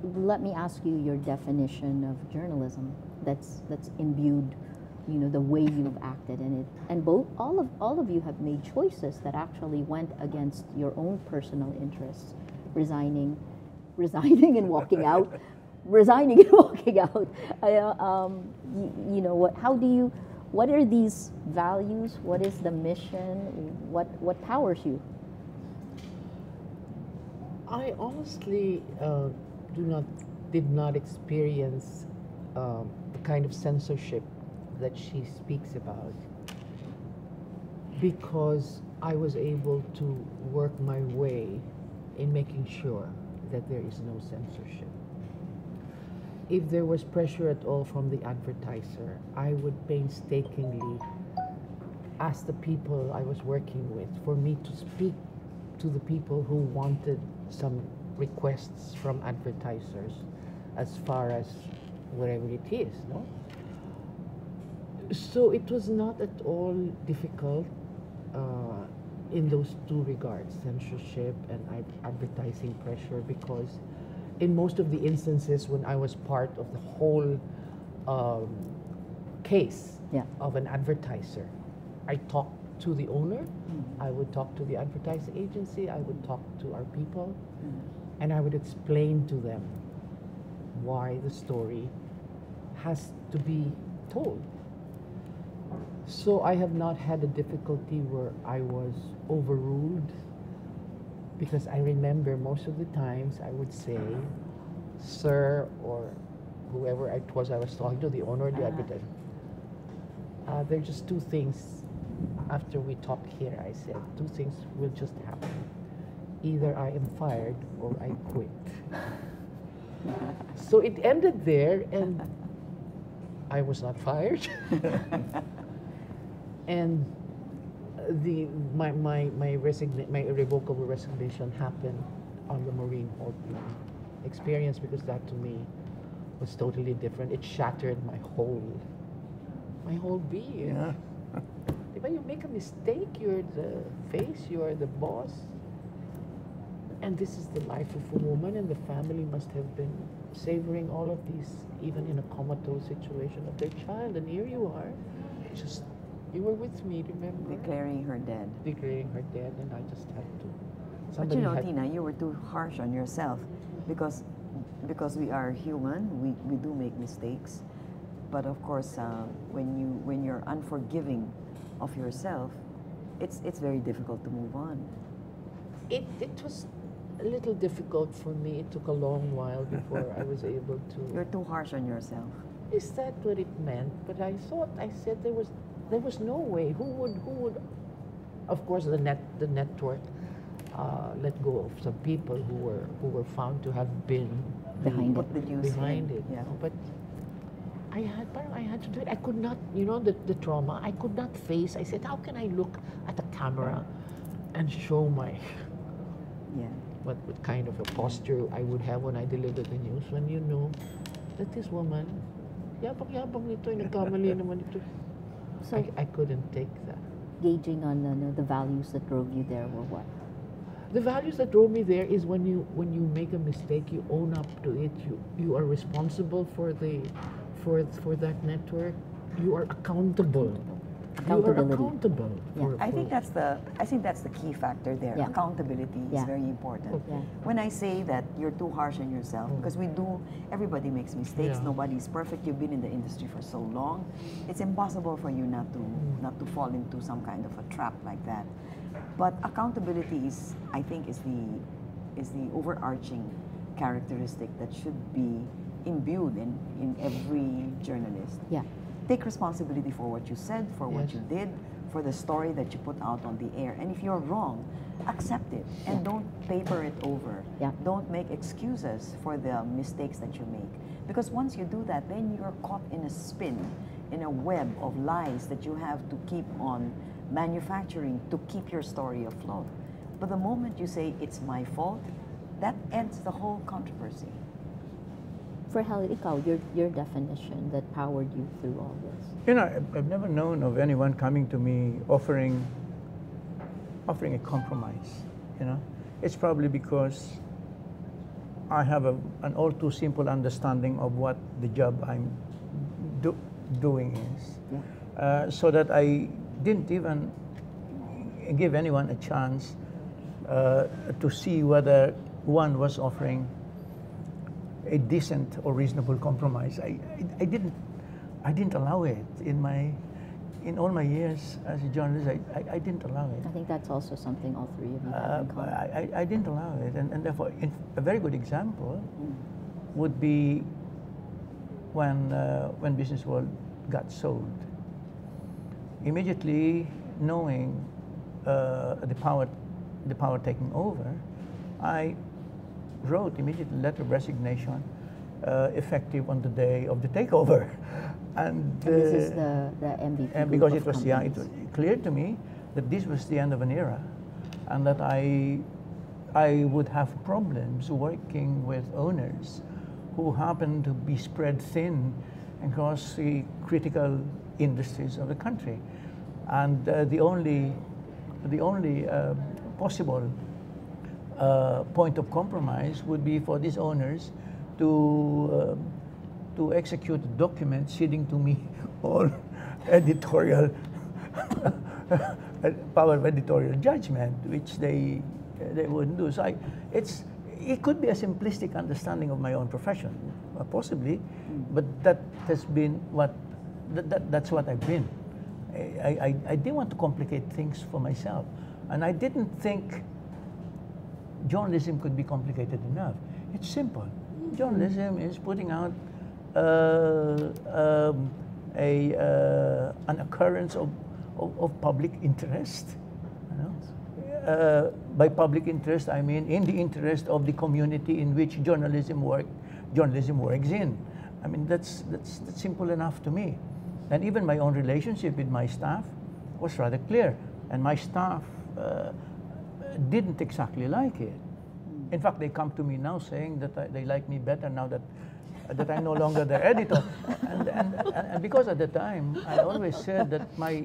let me ask you your definition of journalism that's imbued, you know, the way you've acted in it. And both all of you have made choices that actually went against your own personal interests, resigning, resigning and walking out, resigning and walking out. You know what? How do you? What are these values? What is the mission? What powers you? I honestly did not experience the kind of censorship that she speaks about, because I was able to work my way in making sure that there is no censorship. If there was pressure at all from the advertiser, I would painstakingly ask the people I was working with for me to speak to the people who wanted some requests from advertisers as far as whatever it is, no? So it was not at all difficult in those two regards, censorship and advertising pressure, because in most of the instances when I was part of the whole case of an advertiser, I talked to the owner, I would talk to the advertising agency, I would talk to our people, and I would explain to them why the story has to be told. So I have not had a difficulty where I was overruled, because I remember most of the times I would say, sir, or whoever it was I was talking to, the owner or the advertiser, there are just two things. After we talked here, I said, two things will just happen. Either I am fired or I quit. So it ended there, and I was not fired. And my irrevocable resignation happened on the Marine Corps experience, because that to me was totally different. It shattered my whole being. Yeah. When you make a mistake, you're the face, you're the boss. And this is the life of a woman, and the family must have been savoring all of these, even in a comatose situation of their child. And here you are, you were with me, remember? Declaring her dead. Declaring her dead, and I just had to. But you know, Tina, you were too harsh on yourself, because we are human, we do make mistakes. But of course, when you're unforgiving of yourself, it's very difficult to move on. It was a little difficult for me. It took a long while before I was able to. You're too harsh on yourself. Is that what it meant? But I said there was no way. Who would? Of course, the network let go of some people who were found to have been Behind it. Yeah. But I had to do it. I could not, the trauma. I could not face. I said, how can I look at the camera and show my what kind of a posture I would have when I delivered the news, when you know that this woman, yabang nito, nagkamali naman ito. So I couldn't take that. Gauging on the values that drove you there were what? The values that drove me there is when you make a mistake, you own up to it. You are responsible for that network. You are accountable. You are accountable. I think that's the key factor there. Yeah. Accountability is very important. Yeah. When I say that you're too harsh on yourself, because everybody makes mistakes. Yeah. Nobody's perfect. You've been in the industry for so long. It's impossible for you not to fall into some kind of a trap like that. But accountability is the overarching characteristic that should be imbued in every journalist. Yeah. Take responsibility for what you said, for what you did, for the story that you put out on the air. And if you're wrong, accept it and don't paper it over. Yeah. Don't make excuses for the mistakes that you make. Because once you do that, then you're caught in a spin, in a web of lies that you have to keep on manufacturing to keep your story afloat. But the moment you say, it's my fault, that ends the whole controversy. For Helen, your definition that powered you through all this. You know, I've never known of anyone coming to me offering a compromise. You know, it's probably because I have an all too simple understanding of what the job I'm doing is, so that I didn't even give anyone a chance to see whether one was offering a decent or reasonable compromise. I didn't allow it in all my years as a journalist. I didn't allow it. I think that's also something all three of you have in common. I didn't allow it, and therefore, a very good example would be when Business World got sold. Immediately knowing the power taking over, I wrote immediately a letter of resignation, effective on the day of the takeover, and this is the MVP and group because of it was companies. it was clear to me that this was the end of an era, and that I would have problems working with owners who happen to be spread thin across the critical industries of the country, and the only possible point of compromise would be for these owners to execute a document ceding to me all editorial power of editorial judgment, which they wouldn't do. So it could be a simplistic understanding of my own profession, possibly, but that has been that's what I've been. I didn't want to complicate things for myself, and I didn't think journalism could be complicated enough. It's simple. Journalism is putting out an occurrence of public interest. You know? By public interest, I mean in the interest of the community in which journalism works in. I mean that's simple enough to me. And even my own relationship with my staff was rather clear, and my staff didn't exactly like it. In fact, they come to me now saying that they like me better now that I'm no longer their editor. And because at the time, I always said that my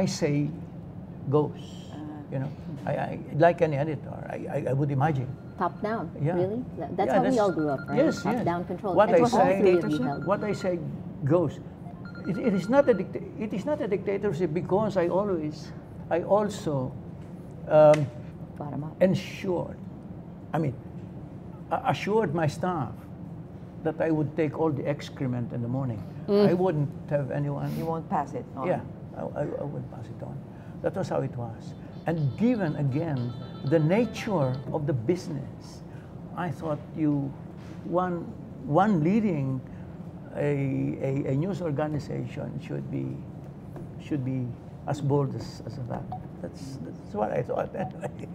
say goes. You know, I like any editor, I would imagine. Top down, Yeah. really? That's Yeah, how we all grew up, right? Yes, Top yes. down control. What That's I what all say, three of you held. what I say goes. It is not a dictatorship, because I also Bottom up. ensured, assured my staff that I would take all the excrement in the morning. I wouldn't have anyone. You won't pass it on. Yeah, I wouldn't pass it on. That was how it was. And given again the nature of the business, I thought one leading a news organization should be as bold as that. That's what I thought anyway.